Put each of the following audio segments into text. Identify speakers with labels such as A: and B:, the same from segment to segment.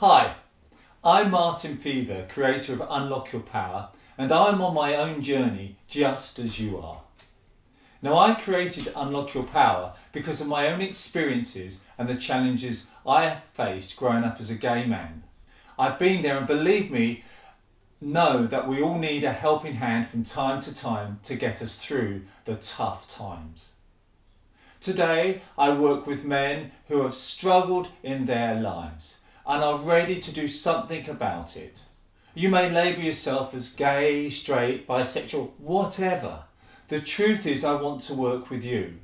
A: Hi, I'm Martin Feaver, creator of Unlock Your Power, and I'm on my own journey just as you are. Now, I created Unlock Your Power because of my own experiences and the challenges I have faced growing up as a gay man. I've been there, and believe me, know that we all need a helping hand from time to time to get us through the tough times. Today, I work with men who have struggled in their lives and are ready to do something about it. You may label yourself as gay, straight, bisexual, whatever. The truth is, I want to work with you,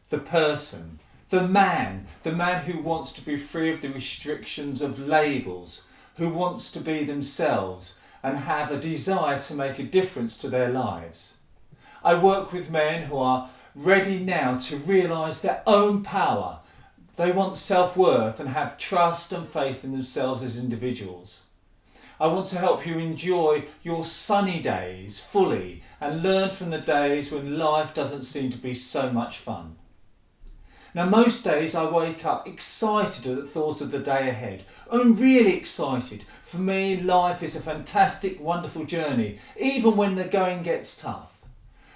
A: the person, the man who wants to be free of the restrictions of labels, who wants to be themselves and have a desire to make a difference to their lives. I work with men who are ready now to realise their own power. They want self-worth and have trust and faith in themselves as individuals. I want to help you enjoy your sunny days fully and learn from the days when life doesn't seem to be so much fun. Now, most days I wake up excited at the thought of the day ahead. I'm really excited. For me, life is a fantastic, wonderful journey, even when the going gets tough.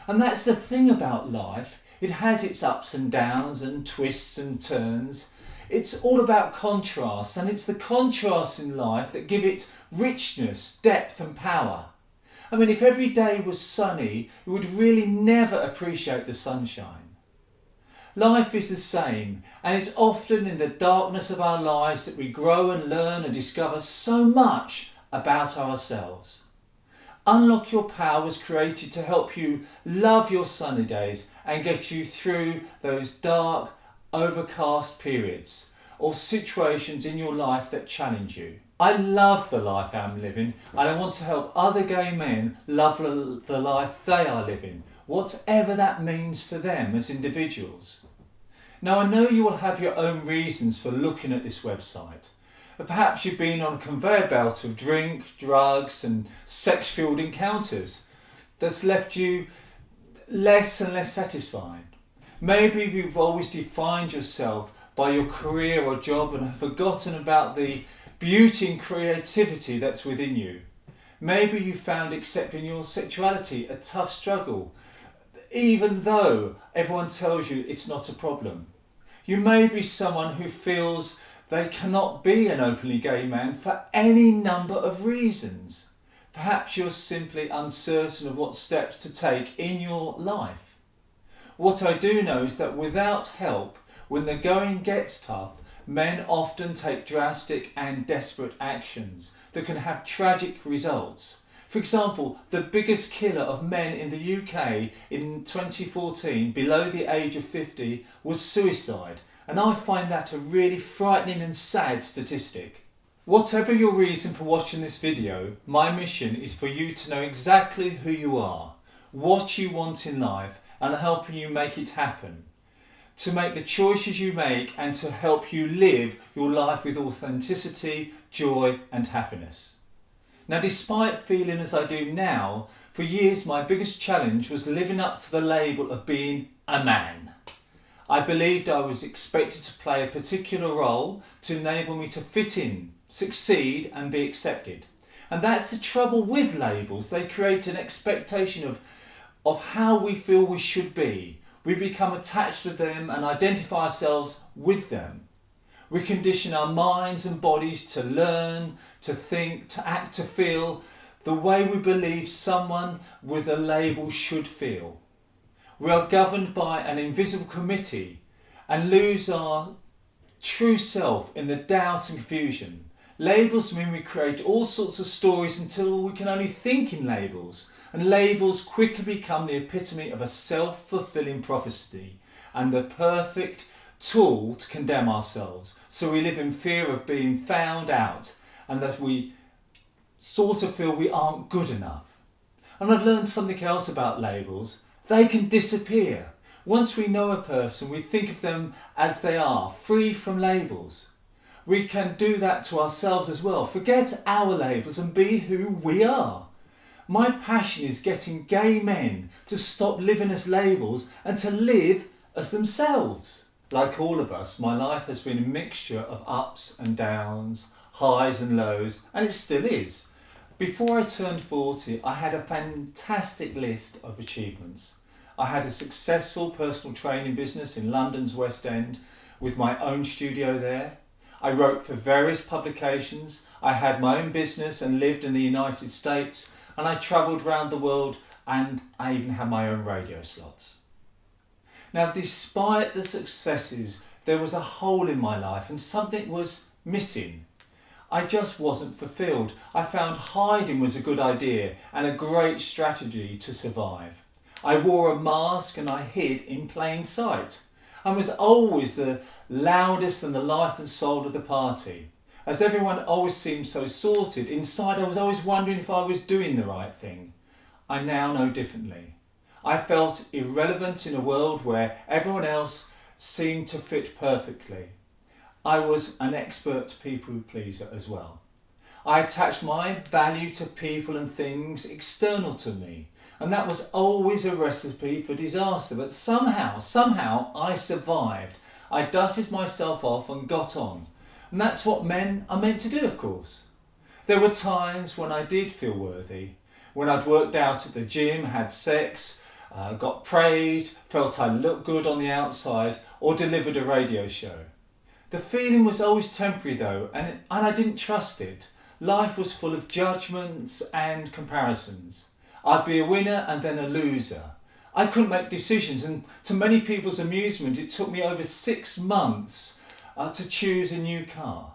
A: And that's the thing about life. It has its ups and downs and twists and turns. It's all about contrasts, and it's the contrasts in life that give it richness, depth and power. I mean, if every day was sunny, we would really never appreciate the sunshine. Life is the same, and it's often in the darkness of our lives that we grow and learn and discover so much about ourselves. Unlock Your Power was created to help you love your sunny days and get you through those dark, overcast periods or situations in your life that challenge you. I love the life I'm living, and I want to help other gay men love the life they are living, whatever that means for them as individuals. Now, I know you will have your own reasons for looking at this website. Perhaps you've been on a conveyor belt of drink, drugs and sex-fueled encounters that's left you less and less satisfied. Maybe you've always defined yourself by your career or job and have forgotten about the beauty and creativity that's within you. Maybe you found accepting your sexuality a tough struggle, even though everyone tells you it's not a problem. You may be someone who feels they cannot be an openly gay man for any number of reasons. Perhaps you're simply uncertain of what steps to take in your life. What I do know is that without help, when the going gets tough, men often take drastic and desperate actions that can have tragic results. For example, the biggest killer of men in the UK in 2014 below the age of 50 was suicide. And I find that a really frightening and sad statistic. Whatever your reason for watching this video, my mission is for you to know exactly who you are, what you want in life, and helping you make it happen. To make the choices you make and to help you live your life with authenticity, joy and happiness. Now, despite feeling as I do now, for years my biggest challenge was living up to the label of being a man. I believed I was expected to play a particular role to enable me to fit in, succeed and be accepted. And that's the trouble with labels. They create an expectation of how we feel we should be. We become attached to them and identify ourselves with them. We condition our minds and bodies to learn, to think, to act, to feel the way we believe someone with a label should feel. We are governed by an invisible committee and lose our true self in the doubt and confusion. Labels mean we create all sorts of stories until we can only think in labels, and labels quickly become the epitome of a self-fulfilling prophecy and the perfect tool to condemn ourselves. So we live in fear of being found out and that we sort of feel we aren't good enough. And I've learned something else about labels. They can disappear. Once we know a person, we think of them as they are, free from labels. We can do that to ourselves as well. Forget our labels and be who we are. My passion is getting gay men to stop living as labels and to live as themselves. Like all of us, my life has been a mixture of ups and downs, highs and lows, and it still is. Before I turned 40, I had a fantastic list of achievements. I had a successful personal training business in London's West End with my own studio there. I wrote for various publications, I had my own business and lived in the United States, and I travelled around the world, and I even had my own radio slots. Now, despite the successes, there was a hole in my life and something was missing. I just wasn't fulfilled. I found hiding was a good idea and a great strategy to survive. I wore a mask and I hid in plain sight. I was always the loudest and the life and soul of the party. As everyone always seemed so sorted, inside I was always wondering if I was doing the right thing. I now know differently. I felt irrelevant in a world where everyone else seemed to fit perfectly. I was an expert people pleaser as well. I attached my value to people and things external to me, and that was always a recipe for disaster. But somehow I survived. I dusted myself off and got on. And that's what men are meant to do, of course. There were times when I did feel worthy, when I'd worked out at the gym, had sex, got praised, felt I looked good on the outside, or delivered a radio show. The feeling was always temporary though, and I didn't trust it. Life was full of judgments and comparisons. I'd be a winner and then a loser. I couldn't make decisions, and to many people's amusement, it took me over 6 months to choose a new car.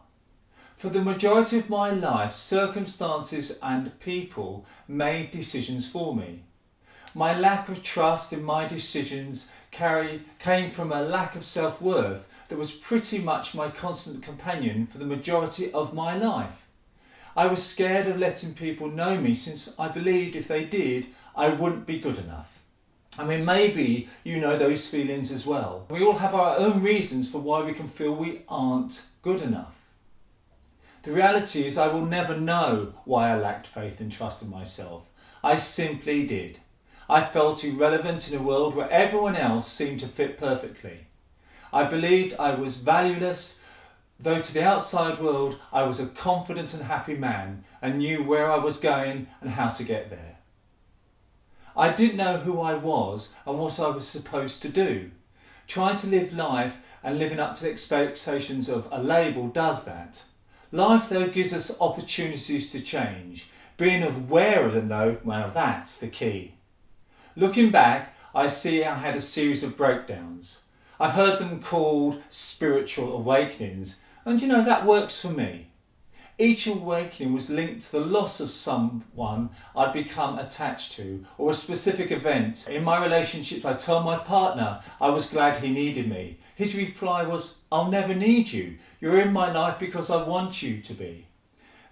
A: For the majority of my life, circumstances and people made decisions for me. My lack of trust in my decisions came from a lack of self-worth that was pretty much my constant companion for the majority of my life. I was scared of letting people know me, since I believed if they did, I wouldn't be good enough. I mean, maybe you know those feelings as well. We all have our own reasons for why we can feel we aren't good enough. The reality is I will never know why I lacked faith and trust in myself. I simply did. I felt irrelevant in a world where everyone else seemed to fit perfectly. I believed I was valueless, though to the outside world I was a confident and happy man and knew where I was going and how to get there. I didn't know who I was and what I was supposed to do. Trying to live life and living up to the expectations of a label does that. Life though gives us opportunities to change. Being aware of them though, well, that's the key. Looking back, I see I had a series of breakdowns. I've heard them called spiritual awakenings, and that works for me. Each awakening was linked to the loss of someone I'd become attached to, or a specific event. In my relationships, I told my partner I was glad he needed me. His reply was, "I'll never need you. You're in my life because I want you to be."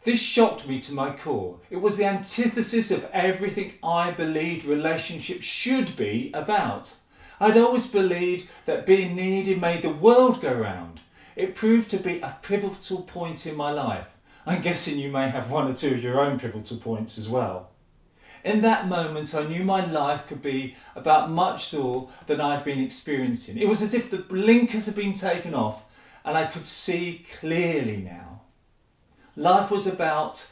A: This shocked me to my core. It was the antithesis of everything I believed relationships should be about. I'd always believed that being needed made the world go round. It proved to be a pivotal point in my life. I'm guessing you may have one or two of your own pivotal points as well. In that moment, I knew my life could be about much more than I'd been experiencing. It was as if the blinkers had been taken off and I could see clearly now. Life was about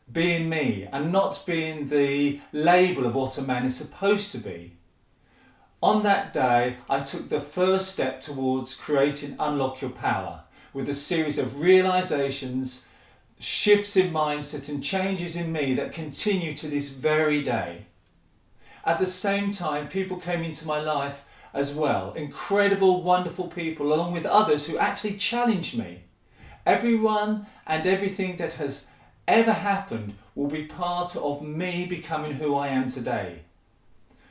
A: being me and not being the label of what a man is supposed to be. On that day, I took the first step towards creating Unlock Your Power with a series of realizations, shifts in mindset and changes in me that continue to this very day. At the same time, people came into my life as well. Incredible, wonderful people, along with others who actually challenged me. Everyone and everything that has ever happened will be part of me becoming who I am today.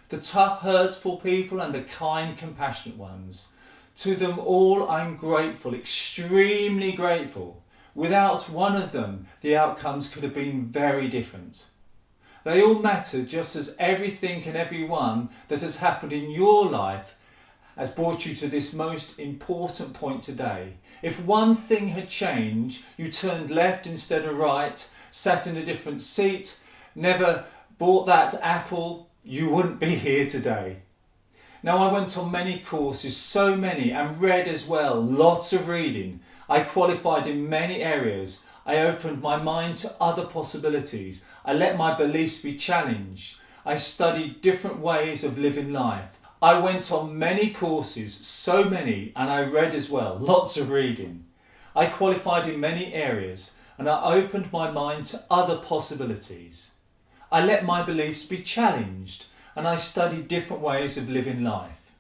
A: The tough, hurtful people and the kind, compassionate ones. To them all I'm grateful, extremely grateful. Without one of them, the outcomes could have been very different. They all matter, just as everything and everyone that has happened in your life has brought you to this most important point today. If one thing had changed, you turned left instead of right, sat in a different seat, never bought that apple, you wouldn't be here today. Now, I went on many courses, so many, and read as well, lots of reading. I qualified in many areas. I opened my mind to other possibilities. I let my beliefs be challenged. I studied different ways of living life. I went on many courses, so many, and I read as well, lots of reading. I qualified in many areas, and I opened my mind to other possibilities. I let my beliefs be challenged, and I studied different ways of living life.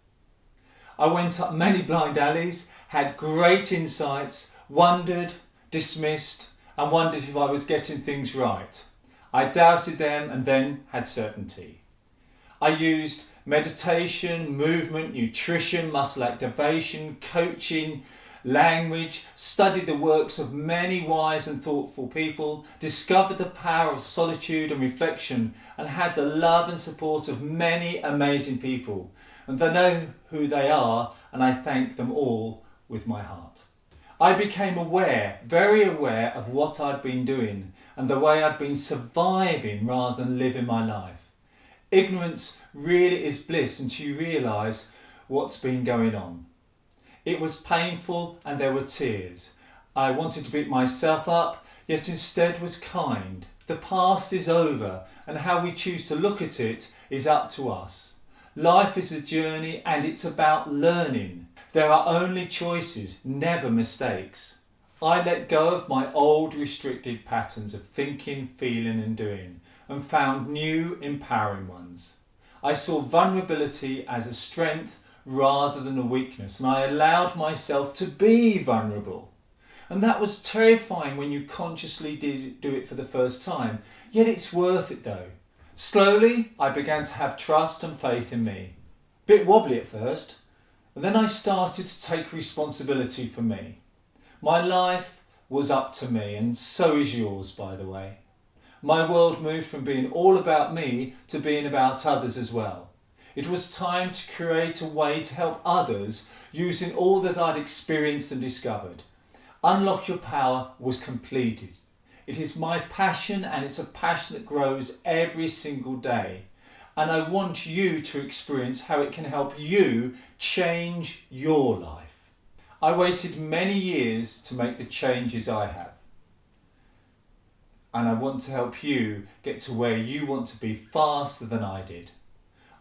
A: I went up many blind alleys, had great insights, wondered, dismissed, and wondered if I was getting things right. I doubted them and then had certainty. I used meditation, movement, nutrition, muscle activation, coaching, language, studied the works of many wise and thoughtful people, discovered the power of solitude and reflection, and had the love and support of many amazing people. And I know who they are, and I thank them all with my heart. I became aware, very aware of what I'd been doing and the way I'd been surviving rather than living my life. Ignorance really is bliss until you realise what's been going on. It was painful and there were tears. I wanted to beat myself up, yet instead was kind. The past is over, and how we choose to look at it is up to us. Life is a journey and it's about learning. There are only choices, never mistakes. I let go of my old restricted patterns of thinking, feeling and doing and found new empowering ones. I saw vulnerability as a strength rather than a weakness, and I allowed myself to be vulnerable. And that was terrifying when you consciously do it for the first time, yet it's worth it though. Slowly I began to have trust and faith in me. Bit wobbly at first, and then I started to take responsibility for me. My life was up to me, and so is yours, by the way. My world moved from being all about me to being about others as well. It was time to create a way to help others using all that I'd experienced and discovered. Unlock Your Power was completed. It is my passion, and it's a passion that grows every single day. And I want you to experience how it can help you change your life. I waited many years to make the changes I have. And I want to help you get to where you want to be faster than I did.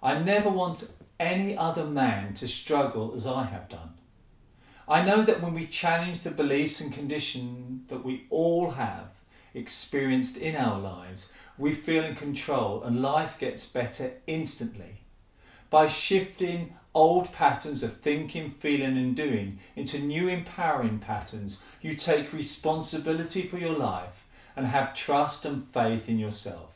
A: I never want any other man to struggle as I have done. I know that when we challenge the beliefs and conditions that we all have experienced in our lives, we feel in control and life gets better instantly. By shifting old patterns of thinking, feeling and doing into new empowering patterns, you take responsibility for your life and have trust and faith in yourself.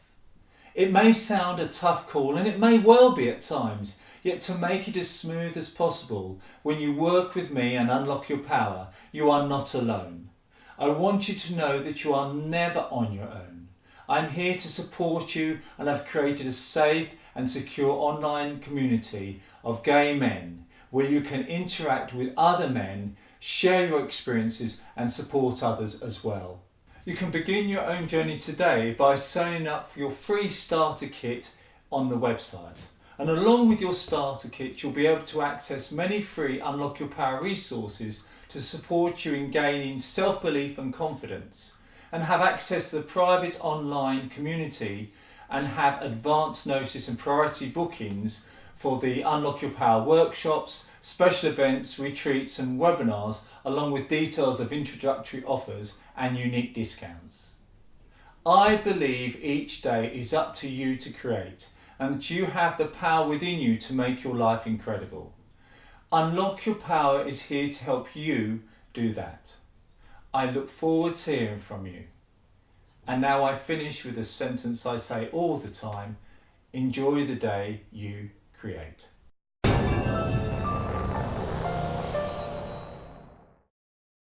A: It may sound a tough call, and it may well be at times, yet to make it as smooth as possible, when you work with me and unlock your power, you are not alone. I want you to know that you are never on your own. I'm here to support you, and I've created a safe and secure online community of gay men where you can interact with other men, share your experiences and support others as well. You can begin your own journey today by signing up for your free starter kit on the website. And along with your starter kit, you'll be able to access many free Unlock Your Power resources to support you in gaining self-belief and confidence, and have access to the private online community and have advance notice and priority bookings for the Unlock Your Power workshops, special events, retreats and webinars, along with details of introductory offers and unique discounts. I believe each day is up to you to create, and that you have the power within you to make your life incredible. Unlock Your Power is here to help you do that. I look forward to hearing from you. And now I finish with a sentence I say all the time: enjoy the day you create.